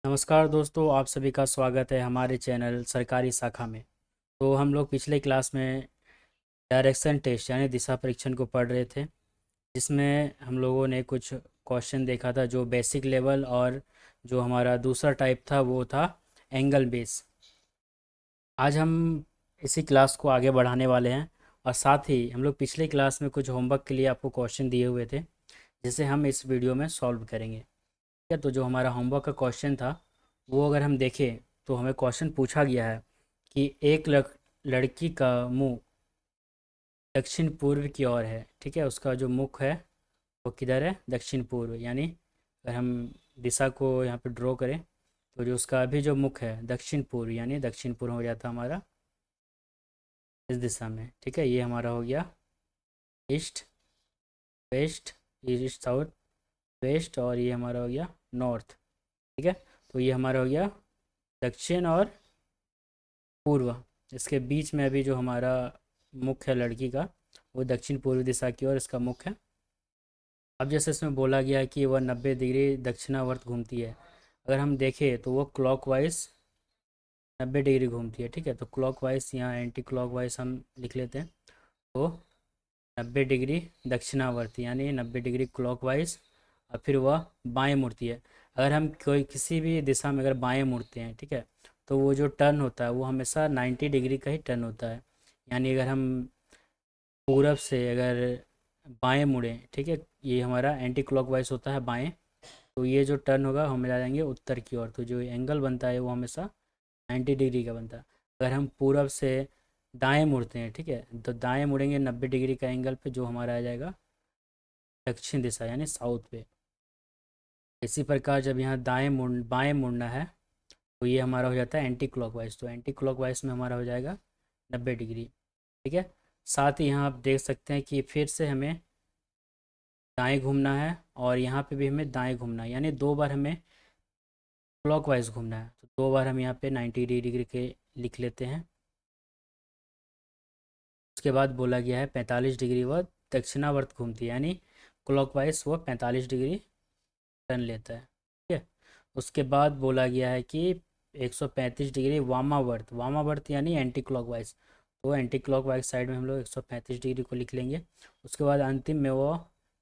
नमस्कार दोस्तों, आप सभी का स्वागत है हमारे चैनल सरकारी शाखा में। तो हम लोग पिछले क्लास में डायरेक्शन टेस्ट यानी दिशा परीक्षण को पढ़ रहे थे, जिसमें हम लोगों ने कुछ क्वेश्चन देखा था जो बेसिक लेवल, और जो हमारा दूसरा टाइप था वो था एंगल बेस। आज हम इसी क्लास को आगे बढ़ाने वाले हैं, और साथ ही हम लोग पिछले क्लास में कुछ होमवर्क के लिए आपको क्वेश्चन दिए हुए थे, जिसे हम इस वीडियो में सॉल्व करेंगे। ठीक है, तो जो हमारा होमवर्क का क्वेश्चन था वो अगर हम देखें तो हमें क्वेश्चन पूछा गया है कि एक लड़की का मुंह दक्षिण पूर्व की ओर है। ठीक है, उसका जो मुख है वो किधर है? दक्षिण पूर्व। यानी अगर हम दिशा को यहाँ पे ड्रॉ करें तो जो उसका अभी जो मुख है दक्षिण पूर्व, यानी दक्षिण पूर्व हो जाता हमारा इस दिशा में। ठीक है, ये हमारा हो गया east, west, east south, west, और ये हमारा हो गया नॉर्थ। ठीक है, तो ये हमारा हो गया दक्षिण और पूर्व। इसके बीच में अभी जो हमारा मुख है लड़की का वो दक्षिण पूर्व दिशा की ओर इसका मुख है। अब जैसे इसमें बोला गया है कि वह 90 डिग्री दक्षिणावर्त घूमती है। अगर हम देखें तो वो क्लॉकवाइज 90 डिग्री घूमती है। ठीक है, तो क्लॉकवाइज यहाँ एंटी क्लॉकवाइज हम लिख लेते हैं। तो 90 डिग्री दक्षिणावर्त यानी 90 डिग्री क्लॉकवाइज, और फिर वह बाएं मुड़ती है। अगर हम कोई किसी भी दिशा में अगर बाएं मुड़ते हैं, ठीक है, तो वो जो टर्न होता है वो हमेशा 90 डिग्री का ही टर्न होता है। यानी अगर हम पूरब से अगर बाएं मुड़ें, ठीक है, ये हमारा एंटी क्लॉकवाइज होता है बाएं, तो ये जो टर्न होगा हम जा जाएंगे उत्तर की ओर। तो जो एंगल बनता है वो हमेशा 90 डिग्री का बनता है। अगर हम पूरब से दाएं मुड़ते हैं, ठीक है, तो दाएं मुड़ेंगे 90 डिग्री का एंगल पे, जो हमारा आ जाएगा दक्षिण दिशा यानी साउथ पे। इसी प्रकार जब यहाँ बाएं मुड़ना है तो ये हमारा हो जाता है एंटी क्लॉकवाइज। तो एंटी क्लॉकवाइज में हमारा हो जाएगा 90 डिग्री। ठीक है, साथ ही यहाँ आप देख सकते हैं कि फिर से हमें दाएं घूमना है, और यहाँ पे भी हमें दाएं घूमना है, यानी दो बार हमें क्लॉकवाइज घूमना है। तो दो बार हम यहाँ पे 90 डिग्री के लिख लेते हैं। उसके बाद बोला गया है 45 डिग्री वह दक्षिणावर्त घूमती है, यानी क्लॉकवाइज वो 45 डिग्री टर्न लेता है। ठीक है, उसके बाद बोला गया है कि 135 डिग्री वामावर्त, वामावर्त यानी एंटी क्लॉकवाइज, तो एंटी क्लॉकवाइज साइड में हम लोग 135 डिग्री को लिख लेंगे। उसके बाद अंतिम में वो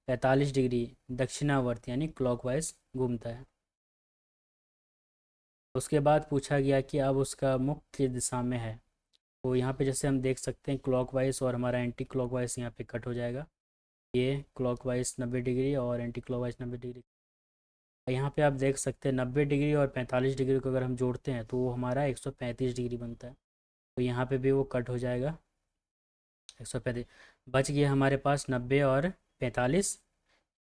45 डिग्री दक्षिणावर्त यानी क्लॉकवाइज घूमता है। उसके बाद पूछा गया कि अब उसका मुख किस दिशा में है। तो यहाँ पे जैसे हम देख सकते हैं क्लॉकवाइज और हमारा एंटी क्लॉकवाइज यहाँ पे कट हो जाएगा। ये क्लॉकवाइज 90 डिग्री और एंटी क्लॉकवाइज 90 डिग्री। यहाँ पे आप देख सकते हैं 90 डिग्री और 45 डिग्री को अगर हम जोड़ते हैं तो वो हमारा 135 डिग्री बनता है। तो यहाँ पे भी वो कट हो जाएगा 135। बच गया हमारे पास 90 और 45,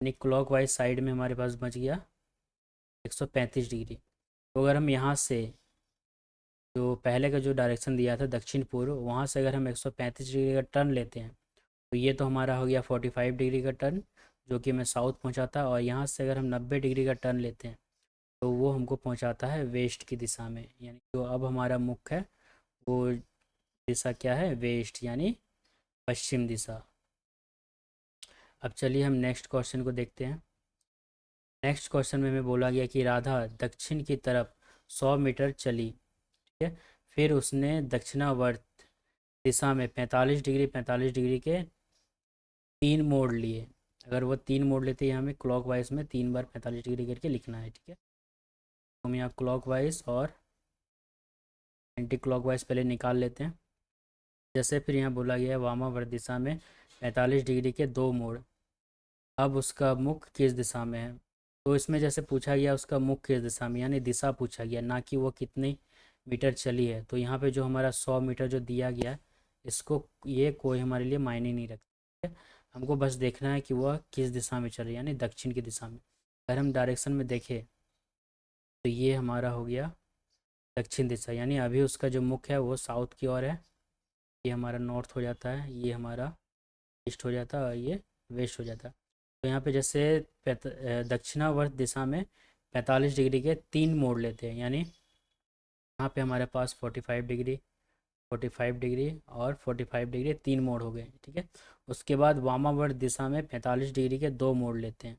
यानी क्लॉकवाइज साइड में हमारे पास बच गया 135 डिग्री। तो अगर हम यहाँ से जो पहले का जो डायरेक्शन दिया था दक्षिण पूर्व, वहाँ से अगर हम 135 डिग्री का टर्न लेते हैं तो ये तो हमारा हो गया 45 डिग्री का टर्न, जो कि हमें साउथ पहुँचाता है। और यहाँ से अगर हम 90 डिग्री का टर्न लेते हैं तो वो हमको पहुँचाता है वेस्ट की दिशा में। यानी जो अब हमारा मुख है वो दिशा क्या है? वेस्ट यानी पश्चिम दिशा। अब चलिए हम नेक्स्ट क्वेश्चन को देखते हैं। नेक्स्ट क्वेश्चन में हमें बोला गया कि राधा दक्षिण की तरफ 100 मीटर चली। ठीक है, फिर उसने दक्षिणावर्त दिशा में 45 डिग्री के 3 मोड़ लिए। अगर वो 3 मोड़ लेते हैं, हमें क्लॉकवाइज में 3 बार 45 डिग्री करके लिखना है। ठीक है, तो हम यहाँ क्लॉकवाइज और एंटी क्लॉकवाइज पहले निकाल लेते हैं। जैसे फिर यहाँ बोला गया है वामावर्त दिशा में 45 डिग्री के 2 मोड़। अब उसका मुख किस दिशा में है? तो इसमें जैसे पूछा गया उसका मुख किस दिशा में, यानी दिशा पूछा गया, ना कि वो कितनी मीटर चली है। तो यहाँ पे जो हमारा 100 मीटर जो दिया गया है, इसको ये कोई हमारे लिए मायने नहीं रखता है। हमको बस देखना है कि वह किस दिशा में चल रही है, यानी दक्षिण की दिशा में। अगर हम डायरेक्शन में देखें तो ये हमारा हो गया दक्षिण दिशा, यानी अभी उसका जो मुख है वो साउथ की ओर है। ये हमारा नॉर्थ हो जाता है, ये हमारा ईस्ट हो जाता है, और ये वेस्ट हो जाता है। तो यहाँ पे जैसे दक्षिणावर्त दिशा में 45 डिग्री के 3 मोड़ लेते हैं, यानी यहाँ पे हमारे पास 45 डिग्री, 45 डिग्री और 45 डिग्री 3 मोड़ हो गए। ठीक है, उसके बाद वामावर्त दिशा में 45 डिग्री के 2 मोड़ लेते हैं।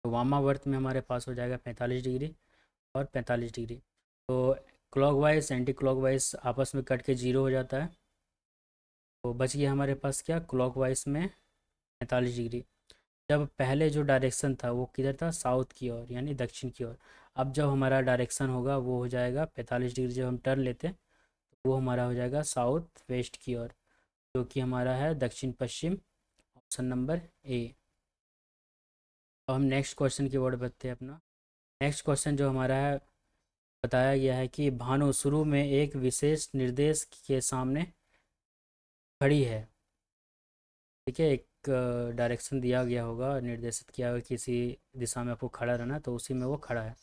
तो वामावर्त में हमारे पास हो जाएगा 45 डिग्री, और 45 डिग्री। तो क्लॉकवाइज एंटी क्लॉकवाइज आपस में कट के जीरो हो जाता है। तो बच गया हमारे पास क्या, क्लॉकवाइज में 45 डिग्री। जब पहले जो डायरेक्शन था वो किधर था, साउथ की ओर यानी दक्षिण की ओर। अब जब हमारा डायरेक्शन होगा वो हो जाएगा 45 डिग्री, जब हम टर्न लेते हैं तो वो हमारा हो जाएगा साउथ वेस्ट की ओर, जो कि हमारा है दक्षिण पश्चिम, ऑप्शन नंबर ए। अब हम नेक्स्ट क्वेश्चन की ओर बढ़ते हैं अपना। नेक्स्ट क्वेश्चन जो हमारा है, बताया गया है कि भानु शुरू में एक विशेष निर्देश के सामने खड़ी है। ठीक है, एक डायरेक्शन दिया गया होगा, निर्देशित किया होगा किसी दिशा में आपको खड़ा रहना, तो उसी में वो खड़ा है।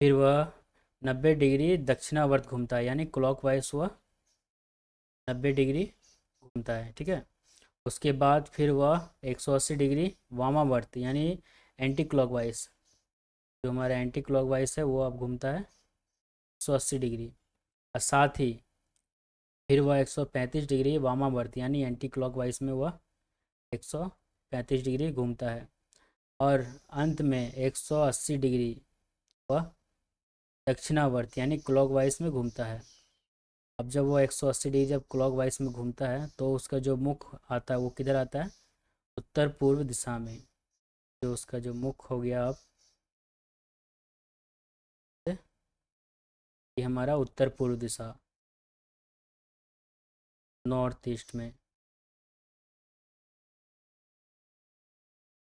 फिर वह 90 डिग्री दक्षिणावर्त घूमता है, यानी क्लॉकवाइज वह 90 डिग्री घूमता है। ठीक है, उसके बाद फिर वह 180 डिग्री वामावर्त यानी एंटी क्लॉकवाइज, जो हमारा एंटी क्लॉकवाइज है वो अब घूमता है 180 डिग्री। और साथ ही फिर वह 135 डिग्री वामावर्त यानी एंटी क्लॉकवाइज में वह 135 डिग्री घूमता है। और अंत में 180 डिग्री वह दक्षिणावर्त यानी क्लॉकवाइज में घूमता है। अब जब वो 180 डिग्री जब क्लॉकवाइज में घूमता है तो उसका जो मुख आता है वो किधर आता है, उत्तर पूर्व दिशा में। जो उसका जो मुख हो गया, अब ये हमारा उत्तर पूर्व दिशा, नॉर्थ ईस्ट में।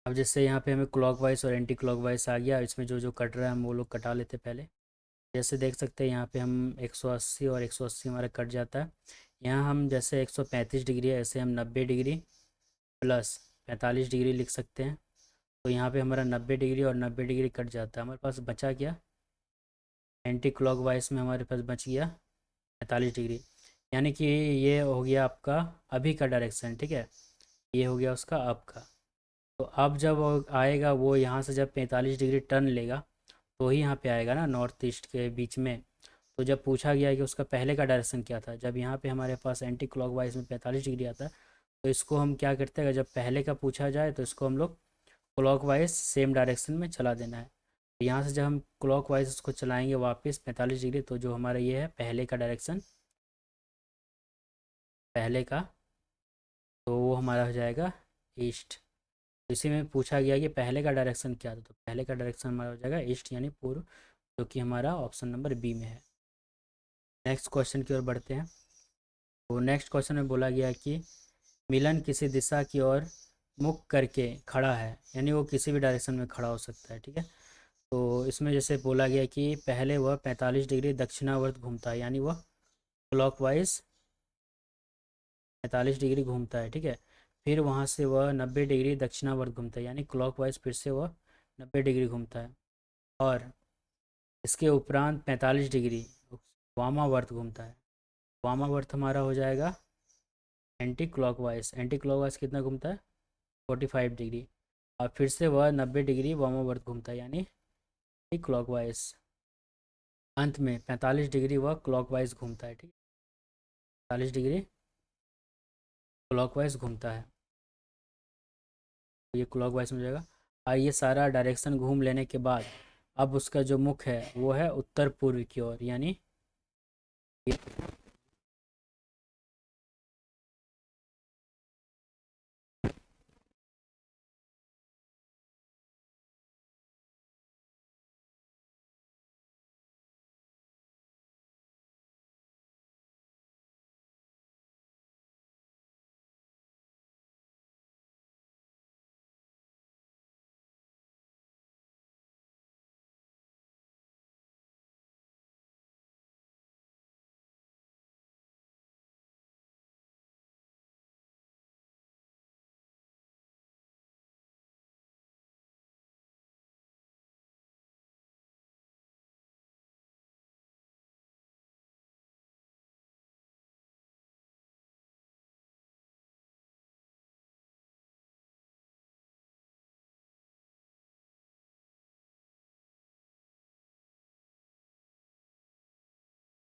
अब जैसे यहाँ पे हमें क्लॉकवाइज और एंटी क्लॉकवाइज आ गया, इसमें जो जो कट रहा है हम वो लोग कटा लेते पहले। जैसे देख सकते हैं यहाँ पे हम 180 और 180 हमारा कट जाता है। यहाँ हम जैसे 135 डिग्री है, ऐसे हम 90 डिग्री प्लस 45 डिग्री लिख सकते हैं। तो यहाँ पे हमारा 90 डिग्री और 90 डिग्री कट जाता है, हमारे पास बचा क्या, एंटी क्लॉकवाइज में हमारे पास बच गया 45 डिग्री। यानी कि ये हो गया आपका अभी का डायरेक्शन। ठीक है, ये हो गया उसका अब का। तो अब जब वो आएगा, वो यहाँ से जब 45 डिग्री टर्न लेगा तो ही यहाँ पे आएगा ना, नॉर्थ ईस्ट के बीच में। तो जब पूछा गया कि उसका पहले का डायरेक्शन क्या था, जब यहाँ पे हमारे पास एंटी क्लॉकवाइज में 45 डिग्री आता है, तो इसको हम क्या करते हैं, जब पहले का पूछा जाए तो इसको हम लोग क्लॉकवाइज सेम डायरेक्शन में चला देना है। तो यहाँ से जब हम क्लॉकवाइज उसको चलाएंगे वापस 45 डिग्री, तो जो हमारा ये है पहले का डायरेक्शन, पहले का, तो वो हमारा हो जाएगा ईस्ट। इसी में पूछा गया कि पहले का डायरेक्शन क्या था, तो पहले का डायरेक्शन हमारा हो जाएगा ईस्ट यानी पूर्व, जो कि हमारा ऑप्शन नंबर बी में है। नेक्स्ट क्वेश्चन की ओर बढ़ते हैं। तो नेक्स्ट क्वेश्चन में बोला गया कि मिलन किसी दिशा की ओर मुख करके खड़ा है, यानी वो किसी भी डायरेक्शन में खड़ा हो सकता है। ठीक है, तो इसमें जैसे बोला गया कि पहले वह 45 डिग्री दक्षिणावर्त घूमता है, यानी वह क्लॉकवाइज 45 डिग्री घूमता है। ठीक है, फिर वहाँ से वह 90 डिग्री दक्षिणावर्त घूमता है, यानी क्लॉकवाइज फिर से वह 90 डिग्री घूमता है। और इसके उपरांत 45 डिग्री वामावर्त घूमता है। वामावर्त हमारा हो जाएगा एंटी क्लॉकवाइज। एंटी क्लॉकवाइज कितना घूमता है, 45 डिग्री। और फिर से वह 90 डिग्री वामावर्त घूमता है, यानी क्लॉकवाइज। अंत में 45 डिग्री वह क्लॉकवाइज घूमता है। ठीक, 45 डिग्री क्लॉकवाइज घूमता है, तो ये क्लॉकवाइज में हो जाएगा। और ये सारा डायरेक्शन घूम लेने के बाद अब उसका जो मुख है वो है उत्तर पूर्व की ओर, यानी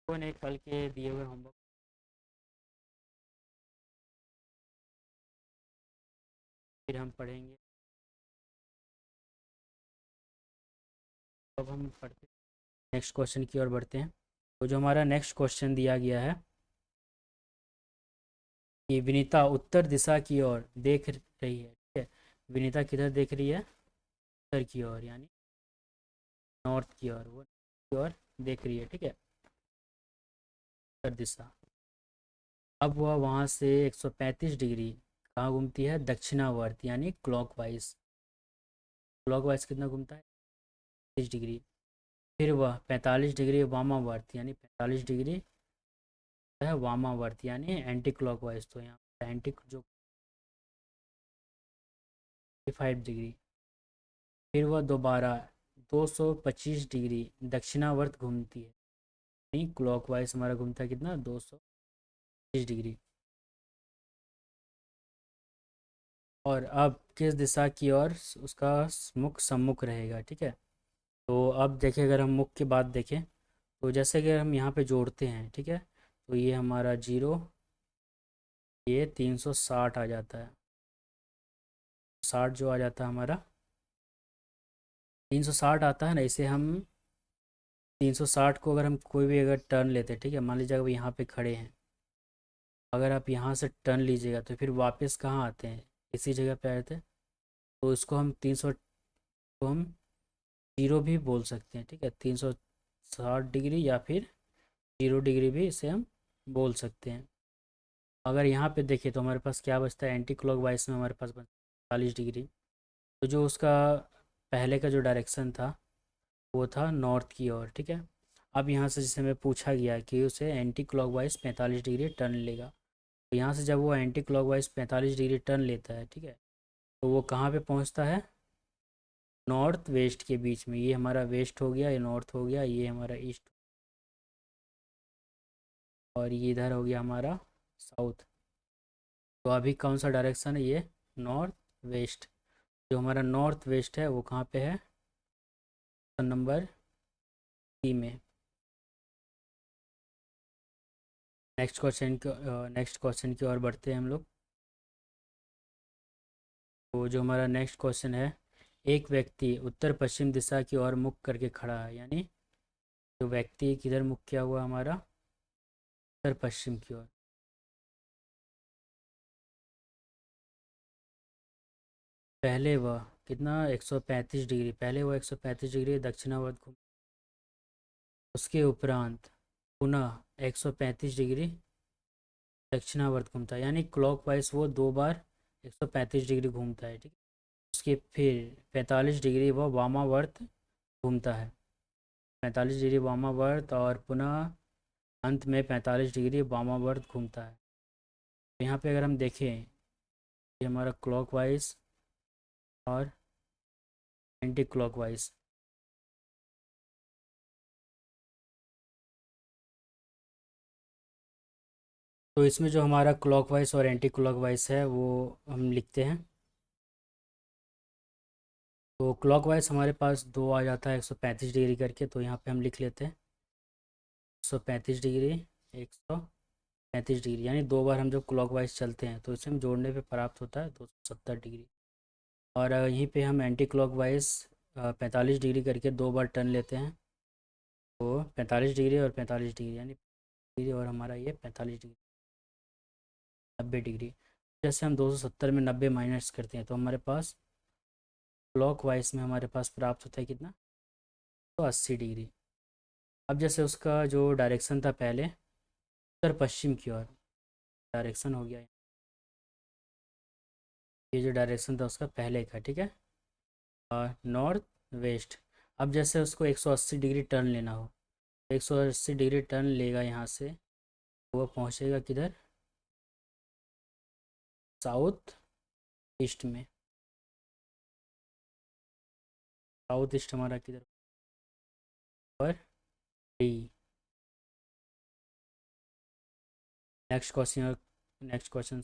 कौन एक कल के दिए हुए होमवर्क फिर हम पढ़ेंगे। अब हम पढ़ते नेक्स्ट क्वेश्चन की ओर बढ़ते हैं। तो जो हमारा नेक्स्ट क्वेश्चन दिया गया है कि विनीता उत्तर दिशा की ओर देख रही है, ठीक है। विनीता किधर देख रही है? उत्तर की ओर, यानी नॉर्थ की ओर, वो की ओर देख रही है, ठीक है, उत्तर दिशा। अब वह वहाँ से 135 डिग्री कहाँ घूमती है? दक्षिणावर्त, यानी क्लॉकवाइज। क्लॉकवाइज कितना घूमता है? 30 डिग्री। फिर वह 45 डिग्री वामावर्त, यानी 45 डिग्री है वामावर्त, यानी एंटी क्लॉकवाइज। तो यहाँ एंटी जो 5 डिग्री। फिर वह दोबारा 225 डिग्री दक्षिणावर्त घूमती है, यानी क्लॉकवाइज हमारा घूमता है कितना? 225 डिग्री। और अब किस दिशा की ओर उसका मुख सम्मुख रहेगा, ठीक है। तो अब देखिए, अगर हम मुख की बात देखें तो जैसे कि हम यहाँ पे जोड़ते हैं, ठीक है, तो ये हमारा 0, ये 360 आ जाता है। 60 जो आ जाता है हमारा, 360 आता है ना, इसे हम 360 को अगर हम कोई भी अगर टर्न लेते हैं, ठीक है, मान लीजिए अगर यहाँ पे खड़े हैं, अगर आप यहाँ से टर्न लीजिएगा तो फिर वापस कहाँ आते हैं? इसी जगह पे आए थे। तो इसको हम 300 को हम 0 भी बोल सकते हैं, ठीक है, 360 डिग्री या फिर 0 डिग्री भी इसे हम बोल सकते हैं। अगर यहाँ पे देखें तो हमारे पास क्या बचता है? एंटी क्लॉक वाइज में हमारे पास बचता है 40 डिग्री। तो जो उसका पहले का जो डायरेक्शन था वो था नॉर्थ की ओर, ठीक है। अब यहाँ से जैसे हमें पूछा गया कि उसे एंटी क्लॉकवाइज 45 डिग्री टर्न लेगा, तो यहाँ से जब वो एंटी क्लॉकवाइज 45 डिग्री टर्न लेता है, ठीक है, तो वो कहाँ पे पहुँचता है? नॉर्थ वेस्ट के बीच में। ये हमारा वेस्ट हो गया, ये नॉर्थ हो गया, ये हमारा ईस्ट, और ये इधर हो गया हमारा साउथ। तो अभी कौन सा डायरेक्शन है? ये नॉर्थ वेस्ट। जो हमारा नॉर्थ वेस्ट है वो कहाँ पे है? नंबर सी में। नेक्स्ट क्वेश्चन की ओर बढ़ते हैं हम लोग। तो जो हमारा नेक्स्ट क्वेश्चन है, एक व्यक्ति उत्तर पश्चिम दिशा की ओर मुख करके खड़ा है, यानी जो व्यक्ति किधर मुख किया हुआ हमारा? उत्तर पश्चिम की ओर। पहले वह कितना? 135 डिग्री, पहले वह 135 डिग्री दक्षिणावर्त घूम, उसके उपरांत पुनः 135 डिग्री दक्षिणावर्त घूमता है, यानी क्लॉकवाइज वो 2 बार 135 डिग्री घूमता है, ठीक है। उसके फिर 45 डिग्री वह वामावर्त घूमता है, 45 डिग्री वामावर्त, और पुनः अंत में 45 डिग्री वामावर्त घूमता है। तो यहाँ पे अगर हम देखें, ये हमारा क्लॉकवाइज और एंटी क्लॉकवाइज। तो इसमें जो हमारा क्लॉकवाइज और एंटी क्लॉकवाइज है वो हम लिखते हैं। तो क्लॉकवाइज हमारे पास दो आ जाता है 135 डिग्री करके, तो यहाँ पे हम लिख लेते हैं 135 डिग्री, 135 डिग्री, यानी 2 बार हम जब क्लॉकवाइज चलते हैं तो इसे हम जोड़ने पे प्राप्त होता है 270 डिग्री। और यहीं पे हम एंटी क्लॉकवाइज 45 डिग्री करके 2 बार टर्न लेते हैं, तो 45 डिग्री और 45 डिग्री, यानी डिग्री और हमारा ये 45 डिग्री, 90 डिग्री। जैसे हम 270 में 90 माइनस करते हैं तो हमारे पास क्लॉक वाइज में हमारे पास प्राप्त होता है कितना? तो 80 डिग्री। अब जैसे उसका जो डायरेक्शन था पहले उत्तर पश्चिम की ओर, डायरेक्शन हो गया, ये जो डायरेक्शन था उसका पहले का, ठीक है, और नॉर्थ वेस्ट। अब जैसे उसको 180 डिग्री टर्न लेना हो, 180 डिग्री टर्न लेगा यहाँ से, तो वो पहुँचेगा किधर? साउथ ईस्ट में। साउथ ईस्ट हमारा किधर? पर D. Next question, next question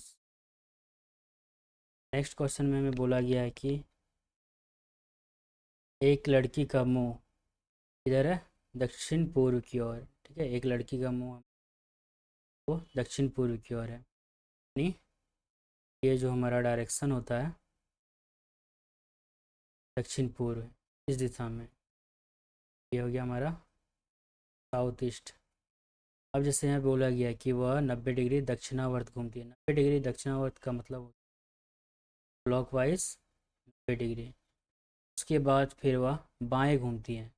next question में हमें बोला गया है कि एक लड़की का मुंह किधर है? दक्षिण पूर्व की ओर, ठीक है, एक लड़की का मुंह वो दक्षिण पूर्व की ओर है, यानी ये जो हमारा डायरेक्शन होता है दक्षिण पूर्व, इस दिशा में, ये हो गया हमारा साउथ ईस्ट। अब जैसे यहाँ बोला गया कि वह 90 डिग्री दक्षिणावर्त घूमती है। 90 डिग्री दक्षिणावर्त का मतलब क्लॉकवाइज 90 डिग्री। उसके बाद फिर वह बाएं घूमती है।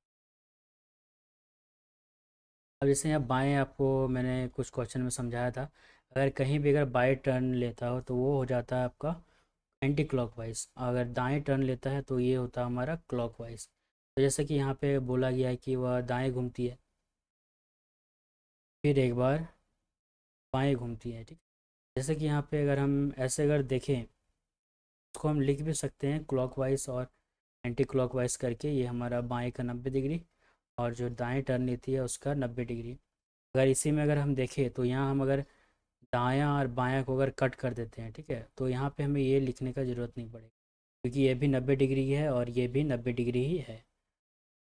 अब जैसे यहाँ बाएं आपको मैंने कुछ क्वेश्चन में समझाया था, अगर कहीं भी अगर बाएं टर्न लेता हो तो वो हो जाता है आपका एंटी क्लॉकवाइज, अगर दाएं टर्न लेता है तो ये होता है हमारा क्लॉकवाइज। तो जैसे कि यहाँ पे बोला गया है कि वह दाएं घूमती है, फिर एक बार बाएं घूमती है, ठीक। जैसे कि यहाँ पे अगर हम ऐसे अगर देखें, उसको हम लिख भी सकते हैं क्लॉकवाइज और एंटी क्लॉकवाइज करके। ये हमारा बाएं का 90 डिग्री और जो दाएं टर्न लेती है उसका 90 डिग्री। अगर इसी में अगर हम देखें तो यहाँ हम अगर दायां और बायां को अगर कट कर देते हैं, ठीक है, तो यहाँ पे हमें ये लिखने का ज़रूरत नहीं पड़ेगी, क्योंकि ये भी 90 डिग्री है और ये भी 90 डिग्री ही है।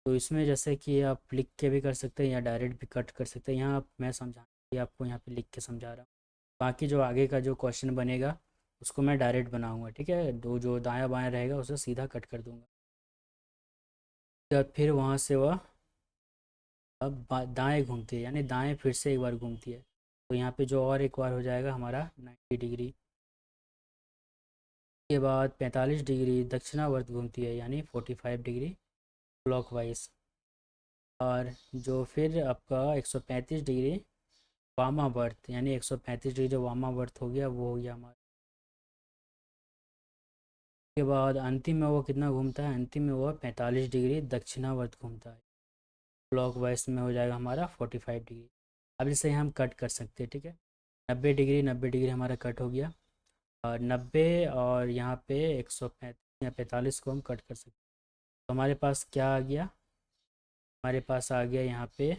तो इसमें जैसे कि आप लिख के भी कर सकते हैं या डायरेक्ट भी कट कर सकते हैं। यहाँ मैं समझा कि आपको यहाँ पे लिख के समझा रहा हूँ। बाकी जो आगे का जो क्वेश्चन बनेगा उसको मैं डायरेक्ट बनाऊंगा, ठीक है, दो जो दायां बायां रहेगा उसे सीधा कट कर दूंगा। तो फिर वहाँ से वह अब दाएं घूमती है, यानी दाएं फिर से एक बार घूमती है। तो यहाँ पे जो और एक बार हो जाएगा हमारा 90 डिग्री। के बाद 45 डिग्री दक्षिणावर्त घूमती है, यानी 45 डिग्री क्लॉकवाइज। और जो फिर आपका 135 डिग्री वामावर्त, यानी 135 डिग्री जो वामावर्त हो गया वो हो गया हमारा। के बाद अंतिम में वो कितना घूमता है, अंतिम में वो 45 डिग्री दक्षिणावर्त घूमता है। क्लॉकवाइज में हो जाएगा हमारा 45 डिग्री। अब इसे हम कट कर सकते हैं, ठीक है। 90 डिग्री हमारा कट हो गया, और 90 और यहाँ पे 135 या 45 को हम कट कर सकते हैं। तो हमारे पास क्या आ गया, हमारे पास आ गया यहाँ पे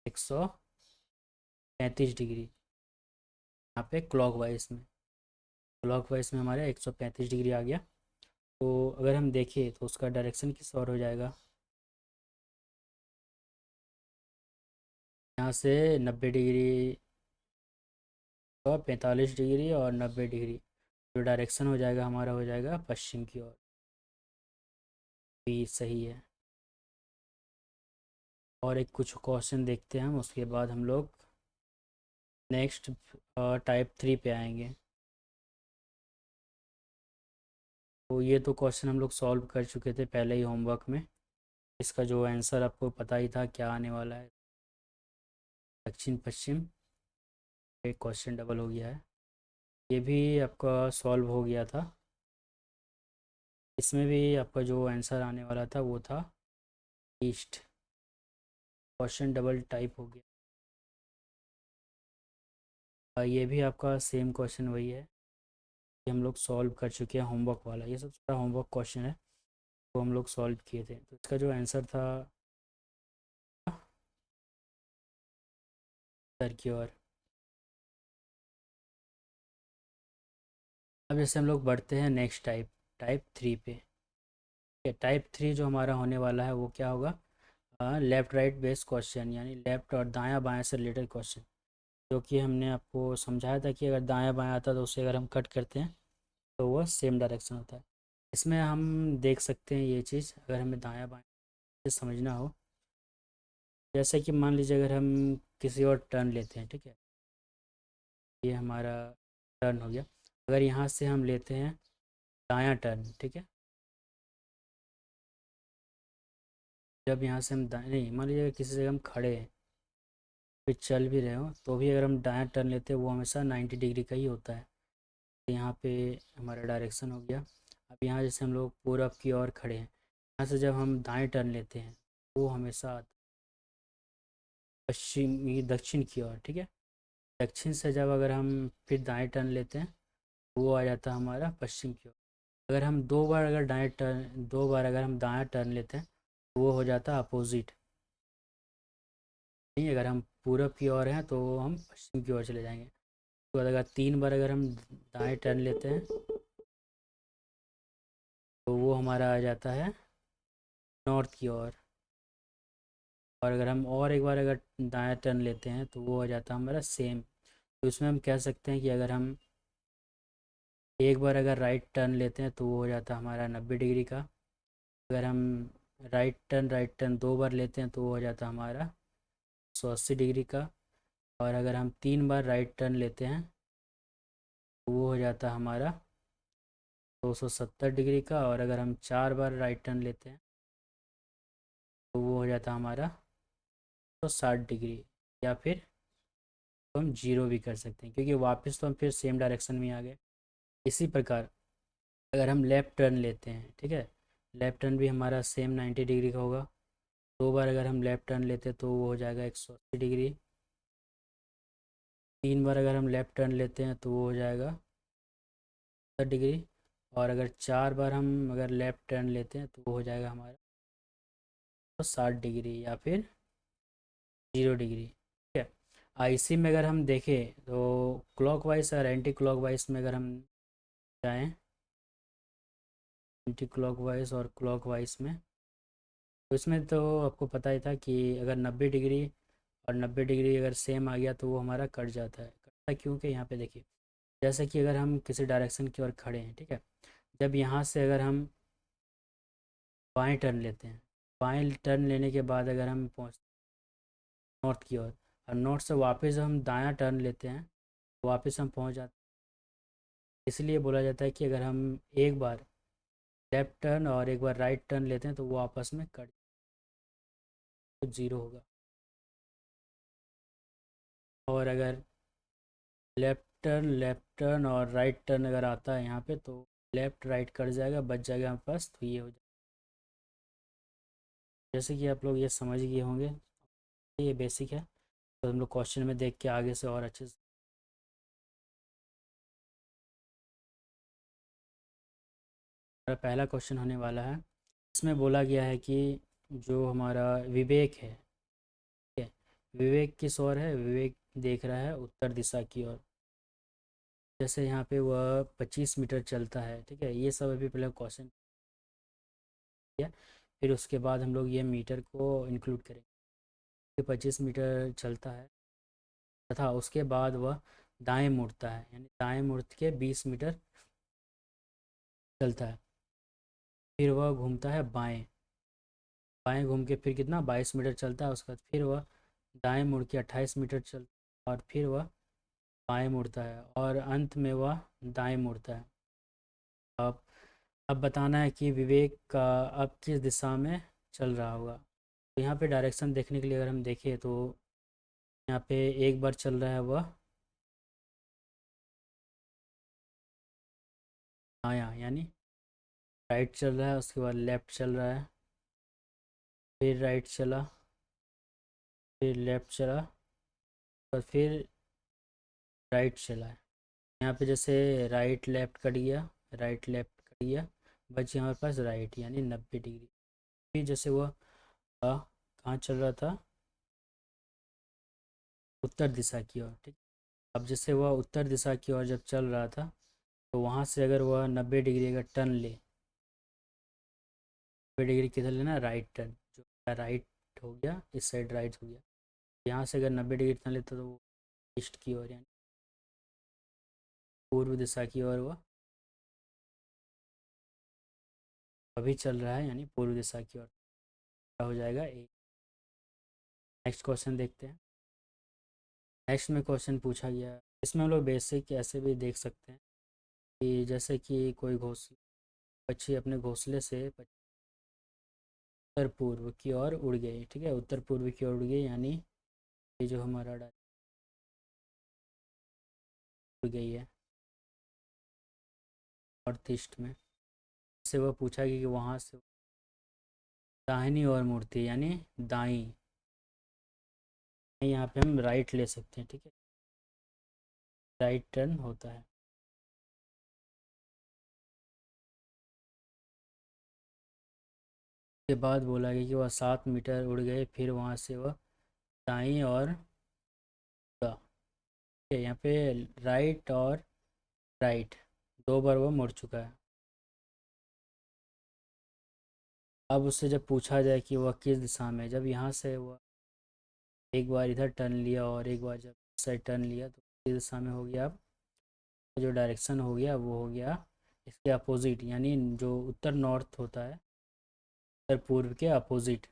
135 डिग्री, यहाँ पे क्लॉकवाइज में हमारा 135 डिग्री आ गया। तो अगर हम देखें तो उसका डायरेक्शन किस ओर हो जाएगा, यहाँ से 90 डिग्री और 45 डिग्री और 90 डिग्री, जो डायरेक्शन हो जाएगा हमारा हो जाएगा पश्चिम की ओर। भी सही है। और एक कुछ क्वेश्चन देखते हैं हम, उसके बाद हम लोग नेक्स्ट टाइप 3 पे आएंगे। तो ये तो क्वेश्चन हम लोग सॉल्व कर चुके थे पहले ही होमवर्क में। इसका जो आंसर आपको पता ही था क्या आने वाला है, दक्षिण पश्चिम। एक क्वेश्चन डबल हो गया है, ये भी आपका सॉल्व हो गया था। इसमें भी आपका जो आंसर आने वाला था वो था ईस्ट। क्वेश्चन डबल टाइप हो गया। ये भी आपका सेम क्वेश्चन वही है, ये हम लोग सॉल्व कर चुके हैं होमवर्क वाला। ये सब सारा होमवर्क क्वेश्चन है, वो हम लोग सॉल्व किए थे। तो इसका जो आंसर था सर की ओर। अब जैसे हम लोग बढ़ते हैं नेक्स्ट टाइप 3 पे। टाइप 3 जो हमारा होने वाला है वो क्या होगा, लेफ़्ट राइट बेस्ड क्वेश्चन, यानी लेफ़्ट और दायां बायां से रिलेटेड क्वेश्चन। जो कि हमने आपको समझाया था कि अगर दायां बायां आता है तो उसे अगर हम कट करते हैं तो वह सेम डायरेक्शन होता है। इसमें हम देख सकते हैं ये चीज़, अगर हमें दायां बायां से समझना हो, जैसे कि मान लीजिए अगर हम किसी और टर्न लेते हैं, ठीक है, ये हमारा टर्न हो गया। अगर यहाँ से हम लेते हैं दायां टर्न, ठीक है, जब यहाँ से हम दाएं नहीं, मान लीजिए किसी जगह हम खड़े हैं, फिर चल भी रहे हो, तो भी अगर हम दायां टर्न लेते हैं वो हमेशा 90 डिग्री का ही होता है। तो यहाँ पे हमारा डायरेक्शन हो गया। अब यहाँ जैसे हम लोग पूरब की ओर खड़े हैं, यहाँ से जब हम दाएं टर्न लेते हैं वो हमेशा पश्चिमी दक्षिण की ओर, ठीक है। दक्षिण से जब अगर हम फिर दाएं टर्न लेते हैं तो वो आ जाता है हमारा पश्चिम की ओर। अगर हम दो बार अगर हम दायां टर्न लेते हैं तो वो हो जाता है अपोजिट। नहीं, अगर हम पूरब की ओर हैं तो हम पश्चिम की ओर चले जाएंगे। तो अगर 3 बार अगर हम दाएं टर्न लेते हैं तो वो हमारा आ जाता है नॉर्थ की ओर। और अगर हम और एक बार अगर दायां टर्न लेते हैं तो वो हो जाता है हमारा सेम। तो इसमें हम कह सकते हैं कि अगर हम एक बार अगर राइट टर्न लेते हैं तो वो हो जाता है हमारा 90 डिग्री का। अगर हम राइट टर्न 2 बार लेते हैं तो वो हो जाता है हमारा 180 डिग्री का, और अगर हम 3 बार राइट टर्न लेते हैं तो वो हो जाता है हमारा 270 डिग्री का, और अगर हम 4 बार राइट टर्न लेते हैं तो वो हो जाता है हमारा 160 डिग्री। या फिर तो हम जीरो भी कर सकते हैं, क्योंकि वापस तो हम फिर सेम डायरेक्शन में आ गए। इसी प्रकार अगर हम लेफ़्ट टर्न लेते हैं, ठीक है, लेफ़्ट टर्न भी हमारा सेम 90 डिग्री का होगा। 2 बार अगर हम लेफ़्ट टर्न लेते हैं तो वो हो जाएगा 180 डिग्री। 3 बार अगर हम लेफ़्ट टर्न लेते हैं तो वो हो जाएगा 70 डिग्री। और अगर 4 बार हम अगर लेफ़्ट टर्न लेते हैं तो वो हो जाएगा हमारा 60 डिग्री या फिर 0 डिग्री। ठीक है, आईसी में अगर हम देखें तो क्लॉकवाइज और एंटी क्लॉकवाइज में अगर हम जाएँ, एंटी क्लॉकवाइज और क्लॉकवाइज में, तो इसमें तो आपको पता ही था कि अगर 90 डिग्री और 90 डिग्री अगर सेम आ गया तो वो हमारा कट जाता है। कटता क्योंकि यहाँ पे देखिए, जैसे कि अगर हम किसी डायरेक्शन की ओर खड़े हैं, ठीक है, जब यहाँ से अगर हम बाएं टर्न लेते हैं, बाएं टर्न लेने के बाद अगर हम पहुँच नॉर्थ की ओर, और नॉर्थ से वापस हम दायां टर्न लेते हैं, वापस हम पहुँच जाते हैं। इसलिए बोला जाता है कि अगर हम एक बार लेफ्ट टर्न और एक बार राइट टर्न लेते हैं तो वो आपस में कट, तो जीरो होगा। और अगर लेफ्ट टर्न और राइट टर्न अगर आता है यहाँ पे तो लेफ़्ट राइट कट जाएगा, बच जाएगा हमारे पास, तो ये हो जाएगा। जैसे कि आप लोग ये समझ गए होंगे, ये बेसिक है, तो हम लोग क्वेश्चन में देख के आगे से और अच्छे से। हमारा पहला क्वेश्चन होने वाला है। इसमें बोला गया है कि जो हमारा विवेक है, ठीक है, विवेक किस ओर है, विवेक देख रहा है उत्तर दिशा की ओर। जैसे यहाँ पे वह 25 मीटर चलता है, ठीक है, ये सब अभी पहले क्वेश्चन किया, फिर उसके बाद हम लोग ये मीटर को इंक्लूड करेंगे कि 25 मीटर चलता है, तथा उसके बाद वह दाएं मुड़ता है, यानी दाएं मुड़ के 20 मीटर चलता है, फिर वह घूमता है बाएं, बाएं घूम के फिर कितना 22 मीटर चलता है, उसके बाद फिर वह दाएं मुड़ के 28 मीटर चलता है, और फिर वह बाएं मुड़ता है, और अंत में वह दाएं मुड़ता है। अब अब बताना है कि विवेक का अब किस दिशा में चल रहा होगा। तो यहाँ पे डायरेक्शन देखने के लिए अगर हम देखें तो यहाँ पे एक बार चल रहा है वह आया, यानी राइट चल रहा है, उसके बाद लेफ़्ट चल रहा है, फिर राइट चला, फिर लेफ़्ट चला, और फिर राइट चला है। यहाँ पे जैसे राइट लेफ़्ट कट गया, राइट लेफ़्ट कट गया, बच हमारे पास राइट, यानी 90 डिग्री। फिर जैसे वह कहाँ चल रहा था, उत्तर दिशा की ओर, ठीक। अब जैसे वह उत्तर दिशा की ओर जब चल रहा था, तो वहाँ से अगर वह 90 डिग्री का टर्न ले, 90 डिग्री किधर लेना, राइट टर्न, जो राइट हो गया, इस साइड राइट हो गया। यहाँ से अगर 90 डिग्री टर्न लेता तो वो ईस्ट की ओर, यानी पूर्व दिशा की ओर वह अभी चल रहा है, यानी पूर्व दिशा की ओर। क्या हो जाएगा ए। नेक्स्ट क्वेश्चन देखते हैं। नेक्स्ट में क्वेश्चन पूछा गया है, इसमें हम लोग बेसिक ऐसे भी देख सकते हैं कि जैसे कि कोई घोंसले, पक्षी अपने घोंसले से उत्तर पूर्व की ओर उड़ गई, ठीक है, उत्तर पूर्व की ओर उड़ गई, यानी ये जो हमारा उड़ गई है नॉर्थ ईस्ट में। से वह पूछा गया कि वहाँ से दाहिनी ओर मुड़ती है, यानी दाई, यहाँ पे हम राइट ले सकते हैं, ठीक है, राइट टर्न होता है। के बाद बोला गया कि वह 7 मीटर उड़ गए, फिर वहाँ से वह दाई और मुड़ा, ठीक है, यहाँ पे राइट और राइट 2 बार वो मुड़ चुका है। अब उससे जब पूछा जाए कि वह किस दिशा में, जब यहाँ से वह एक बार इधर टर्न लिया और एक बार जब इस साइड टर्न लिया, तो किस दिशा में हो गया, अब जो डायरेक्शन हो गया वो हो गया इसके अपोजिट, यानी जो उत्तर नॉर्थ होता है, उत्तर पूर्व के अपोजिट।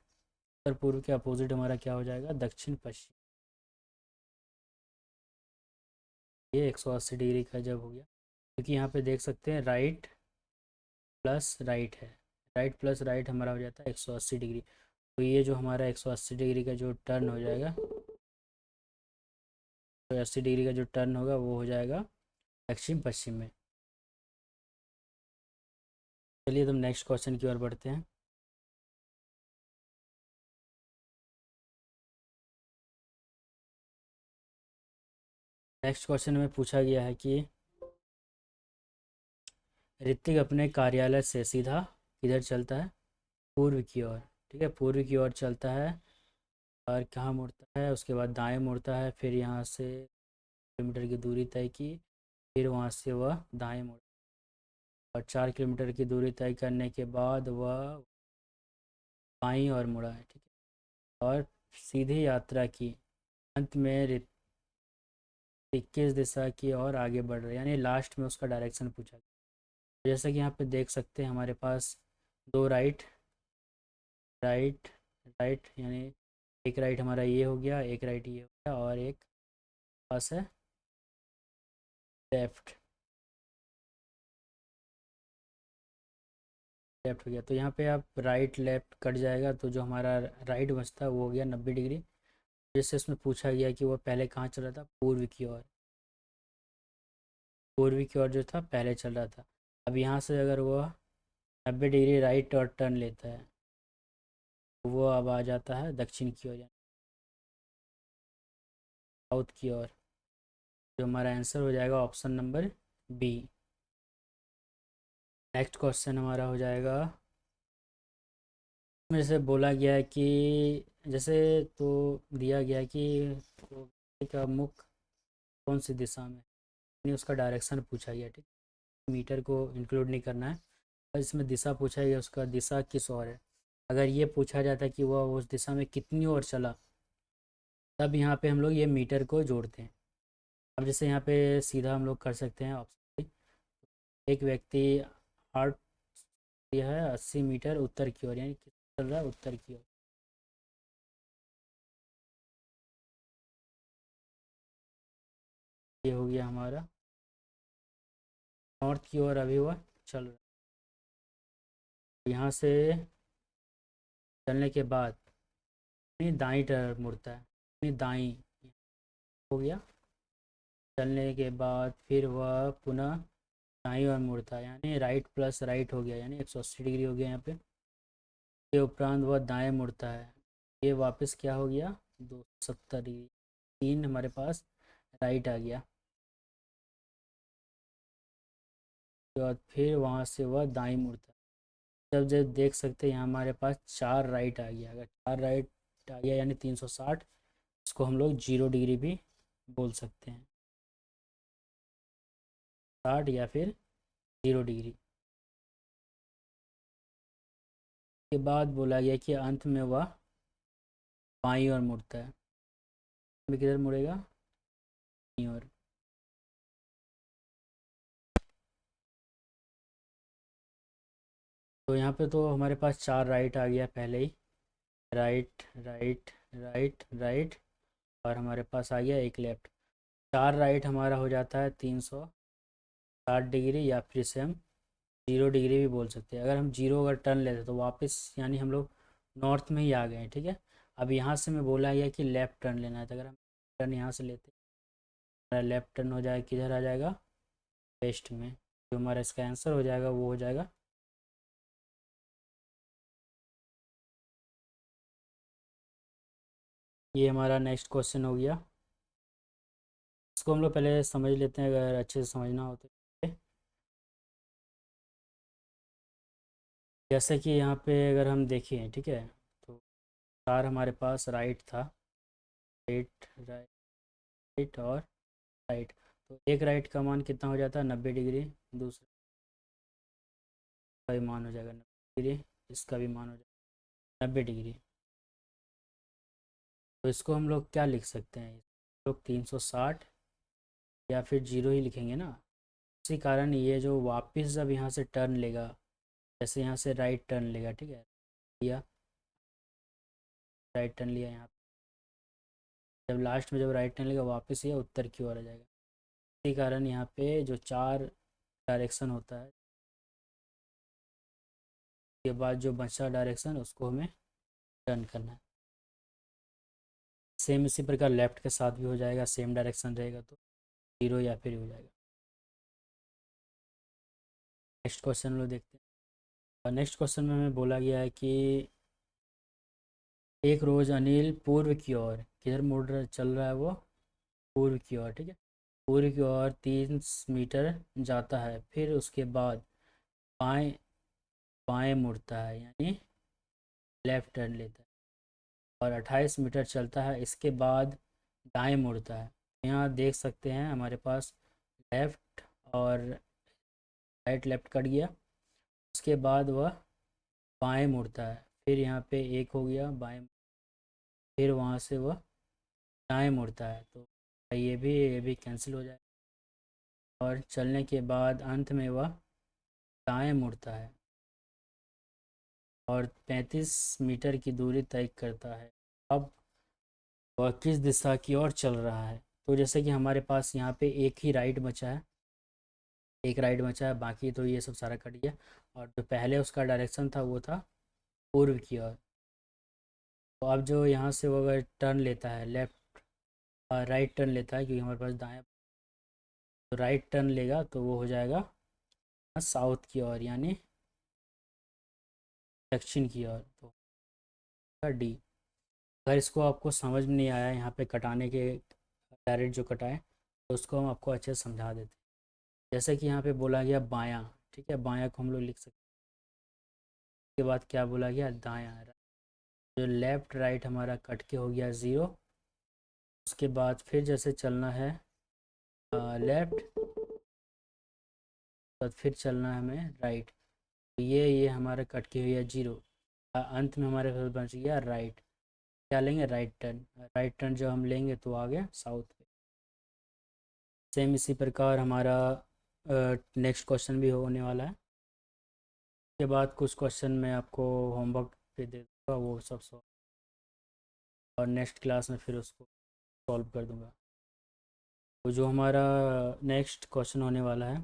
उत्तर पूर्व के अपोजिट हमारा क्या हो जाएगा, दक्षिण पश्चिम। ये 180 डिग्री का जब हो गया, क्योंकि यहाँ पे देख सकते हैं राइट प्लस राइट है, राइट प्लस राइट हमारा हो जाता है 180 डिग्री। तो ये जो हमारा 180 डिग्री का जो टर्न हो जाएगा, तो 80 डिग्री का जो टर्न होगा वो हो जाएगा दक्षिण पश्चिम में। चलिए तुम नेक्स्ट क्वेश्चन की ओर बढ़ते हैं। नेक्स्ट क्वेश्चन में पूछा गया है कि ऋतिक अपने कार्यालय से सीधा किधर चलता है, पूर्व की ओर। ठीक है, पूर्व की ओर चलता है और कहाँ मुड़ता है, उसके बाद दाएं मुड़ता है, फिर यहाँ से किलोमीटर की दूरी तय की, फिर वहाँ से वह दाएं मुड़ा और 4 किलोमीटर की दूरी तय करने के बाद वह बाईं ओर मुड़ा है। ठीक है, और सीधी यात्रा की, अंत में ऋतिक किस दिशा की ओर आगे बढ़ रहा है, यानी लास्ट में उसका डायरेक्शन पूछा गया। जैसा कि यहाँ पे देख सकते हैं हमारे पास दो राइट, राइट, राइट, यानी एक राइट हमारा ये हो गया, एक राइट ये हो गया, और एक पास है लेफ्ट, लेफ्ट हो गया। तो यहाँ पे आप राइट लेफ्ट कट जाएगा, तो जो हमारा राइट बचता है वो हो गया 90 डिग्री। जैसे इसमें पूछा गया कि वह पहले कहाँ चल रहा था, पूर्व की ओर, पूर्व की ओर जो था पहले चल रहा था। अब यहाँ से अगर वह 90 डिग्री राइट और टर्न लेता है, तो वो अब आ जाता है दक्षिण की ओर, यानी साउथ की ओर। जो हमारा आंसर हो जाएगा option number B. Next question हमारा हो जाएगा, मेरे से बोला गया है कि जैसे तो दिया गया है कि तो का मुख कौन सी दिशा में, यानी उसका डायरेक्शन पूछा गया। ठीक, मीटर को इंक्लूड नहीं करना है, और इसमें दिशा पूछा गया, उसका दिशा किस ओर है। अगर ये पूछा जाता कि वह उस दिशा में कितनी ओर चला, तब यहाँ पे हम लोग ये मीटर को जोड़ते हैं। अब जैसे यहाँ पे सीधा हम लोग कर सकते हैं ऑप्शन, एक व्यक्ति आठ, यह है 80 मीटर उत्तर की ओर, यानी चल रहा है उत्तर की ओर। ये हो गया हमारा नॉर्थ की ओर, अभी वह चल रहा है। यहाँ से चलने के बाद अपनी दाईं तरफ मुड़ता है, अपनी दाईं हो गया, चलने के बाद फिर वह पुनः दाईं ओर मुड़ता है, यानी राइट प्लस राइट हो गया, यानी 180 डिग्री हो गया यहाँ पे। के उपरांत वह दाएं मुड़ता है, ये वापस क्या हो गया, 270 डिग्री, तीन हमारे पास राइट आ गया। उसके बाद फिर वहाँ से वह दाईं मुड़ता है। जब जब देख सकते हैं यहाँ हमारे पास चार राइट आ गया, अगर चार राइट आ गया यानी 360, इसको हम लोग 0 डिग्री भी बोल सकते हैं, 60 या फिर 0 डिग्री। के बाद बोला गया कि अंत में वह बाईं ओर मुड़ता है, में किधर मुड़ेगा, बाईं ओर। तो यहाँ पे तो हमारे पास चार राइट आ गया पहले ही, राइट, राइट, राइट, राइट, और हमारे पास आ गया एक लेफ्ट। चार राइट हमारा हो जाता है 360 डिग्री, या फिर से हम 0 डिग्री भी बोल सकते हैं। अगर हम जीरो अगर टर्न लेते तो वापस यानी हम लोग नॉर्थ में ही आ गए हैं। ठीक है, अब यहाँ से मैं बोला गया कि लेफ़्ट टर्न लेना है, तो अगर हम टर्न यहाँ से लेते हैं, लेफ़्ट टर्न हो जाएगा, किधर आ जाएगा, वेस्ट में। जो हमारा इसका आंसर हो जाएगा वो हो जाएगा, ये हमारा नेक्स्ट क्वेश्चन हो गया। इसको हम लोग पहले समझ लेते हैं, अगर अच्छे से समझना हो तो। जैसे कि यहाँ पे अगर हम देखें, ठीक है, तो चार हमारे पास राइट था, राइट, राइट और राइट। तो एक राइट का मान कितना हो जाता है, 90 डिग्री। दूसरा का भी मान हो जाएगा 90 डिग्री, इसका भी मान हो जाएगा 90 डिग्री। तो इसको हम लोग क्या लिख सकते हैं, लोग 360 या फिर जीरो ही लिखेंगे ना। इसी कारण ये जो वापस जब यहाँ से टर्न लेगा, जैसे यहाँ से राइट टर्न लेगा, ठीक है, या राइट टर्न लिया यहाँ पे, जब लास्ट में जब राइट टर्न लेगा वापस ये उत्तर की ओर आ जाएगा। इसी कारण यहाँ पे जो 4 डायरेक्शन होता है, के बाद जो बचा डायरेक्शन उसको हमें टर्न करना है। सेम इसी प्रकार लेफ्ट के साथ भी हो जाएगा, सेम डायरेक्शन रहेगा तो 0 या फिर हो जाएगा। नेक्स्ट क्वेश्चन लोग देखते हैं। नेक्स्ट क्वेश्चन में हमें बोला गया है कि एक रोज़ अनिल पूर्व की ओर किधर मुड़ रहा चल रहा है, वो पूर्व की ओर, ठीक है, पूर्व की ओर 3 मीटर जाता है, फिर उसके बाद बाएं बाएं मुड़ता है, यानी लेफ्ट टर्न लेता है, और 28 मीटर चलता है, इसके बाद दाएं मुड़ता है। यहाँ देख सकते हैं हमारे पास लेफ्ट और राइट, लेफ्ट कट गया, उसके बाद वह बाएं मुड़ता है, फिर यहाँ पे एक हो गया बाएं, फिर वहाँ से वह दाएं मुड़ता है, तो ये भी कैंसिल हो जाए, और चलने के बाद अंत में वह दाएं मुड़ता है और 35 मीटर की दूरी तय करता है। अब वह किस दिशा की ओर चल रहा है? तो जैसे कि हमारे पास यहाँ पे एक ही राइट बचा है, एक राइट बचा है, बाकी तो ये सब सारा कट गया, और जो पहले उसका डायरेक्शन था वो था पूर्व की ओर। तो अब जो यहाँ से वो अगर टर्न लेता है लेफ्ट, राइट टर्न लेता है, क्योंकि हमारे पास दाएं, तो राइट टर्न लेगा तो वो हो जाएगा साउथ की ओर, यानी दक्षिण की ओर, तो डी। अगर इसको आपको समझ में नहीं आया यहाँ पे कटाने के डायरेक्ट जो कटाए, तो उसको हम आपको अच्छे से समझा देते हैं। जैसे कि यहाँ पे बोला गया बायां, ठीक है, बायां को हम लोग लिख सकते हैं, उसके बाद क्या बोला गया दायां, जो लेफ्ट राइट हमारा कट के हो गया 0, उसके बाद फिर जैसे चलना है लेफ्ट, तो फिर चलना है हमें राइट, तो ये हमारा कट के हुआ 0, अंत में हमारे पास बच गया राइट, क्या लेंगे राइट टर्न, राइट टर्न जो हम लेंगे तो आ गया साउथ पे। सेम इसी प्रकार हमारा नेक्स्ट क्वेश्चन भी होने वाला है, उसके बाद कुछ क्वेश्चन मैं आपको होमवर्क पे दे दूँगा, वो सब सॉल्व, और नेक्स्ट क्लास में फिर उसको सॉल्व कर दूँगा। तो जो हमारा नेक्स्ट क्वेश्चन होने वाला है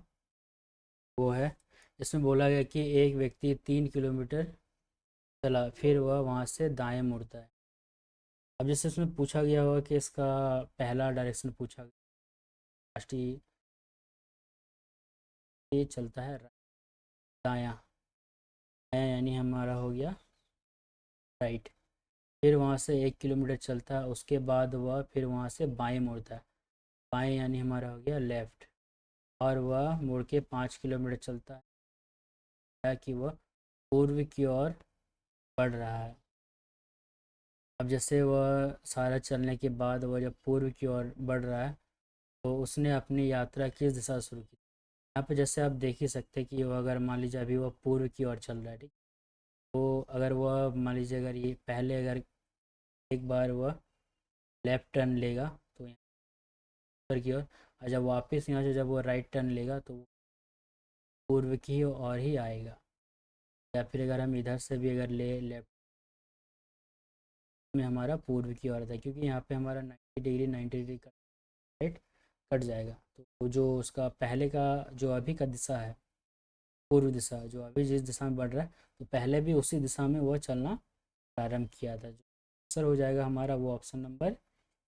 वो है, इसमें बोला गया कि एक व्यक्ति 3 किलोमीटर चला, फिर वह वहाँ से दाएं मुड़ता है। अब जैसे इसमें पूछा गया होगा कि इसका पहला डायरेक्शन पूछा गया, राष्ट्रीय ये चलता है दायां, दायां यानी हमारा हो गया राइट, फिर वहाँ से 1 किलोमीटर चलता है, उसके बाद वह फिर वहाँ से बाएं मुड़ता है, बाएं यानी हमारा हो गया लेफ्ट, और वह मुड़ के 5 किलोमीटर चलता है, ताकि वह पूर्व की ओर बढ़ रहा है। अब जैसे वह सारा चलने के बाद वह जब पूर्व की ओर बढ़ रहा है, तो उसने अपनी यात्रा किस दिशा से शुरू की? यहाँ पे जैसे आप देख ही सकते हैं कि वह अगर मान लीजिए अभी वह पूर्व की ओर चल रहा है, ठीक, तो अगर वह मान लीजिए अगर ये पहले अगर एक बार वह लेफ्ट टर्न लेगा तो यहाँ उत्तर की ओर, और जब वापस यहाँ से जब वो राइट टर्न लेगा तो वो पूर्व की ओर ही आएगा। या फिर अगर हम इधर से भी अगर ले लेफ्ट में हमारा पूर्व की ओर था, क्योंकि यहाँ पे हमारा 90 डिग्री 90 डिग्री का राइट कट जाएगा, तो जो उसका पहले का जो अभी का दिशा है पूर्व दिशा, जो अभी जिस दिशा में बढ़ रहा है, तो पहले भी उसी दिशा में वह चलना प्रारंभ किया था। जो आंसर हो जाएगा हमारा वो ऑप्शन नंबर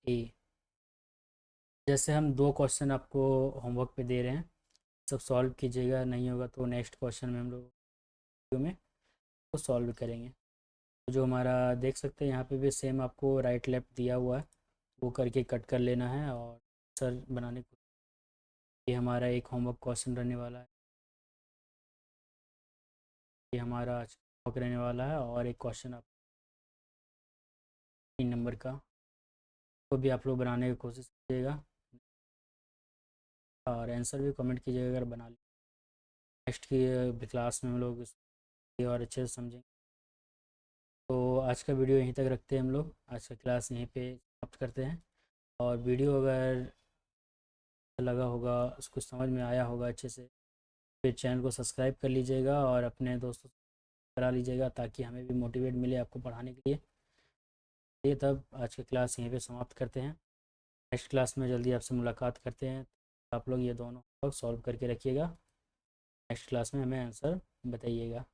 ए। जैसे हम 2 क्वेश्चन आपको होमवर्क पे दे रहे हैं, सब सॉल्व कीजिएगा, नहीं होगा तो नेक्स्ट क्वेश्चन में हम लोग वीडियो में तो सॉल्व करेंगे। तो जो हमारा देख सकते हैं यहाँ पे भी सेम आपको राइट लेफ्ट दिया हुआ है, वो करके कट कर लेना है और आंसर बनाने को, ये हमारा एक होमवर्क क्वेश्चन रहने वाला है, ये हमारा आज होमवर्क रहने वाला है, और एक क्वेश्चन आप 3 नंबर का वो भी आप लोग बनाने की कोशिश कीजिएगा, और आंसर भी कमेंट कीजिएगा अगर बना ले। नेक्स्ट की क्लास में हम लोग इसको और अच्छे से समझेंगे। तो आज का वीडियो यहीं तक रखते हैं हम लोग, आज का क्लास यहीं पे समाप्त करते हैं। और वीडियो अगर लगा होगा, उसको समझ में आया होगा अच्छे से, फिर चैनल को सब्सक्राइब कर लीजिएगा और अपने दोस्तों से करा लीजिएगा, ताकि हमें भी मोटिवेट मिले आपको पढ़ाने के लिए। ये तब आज की क्लास यहीं पे समाप्त करते हैं। नेक्स्ट क्लास में जल्दी आपसे मुलाकात करते हैं। आप लोग ये दोनों सॉल्व करके रखिएगा, नेक्स्ट क्लास में हमें आंसर बताइएगा।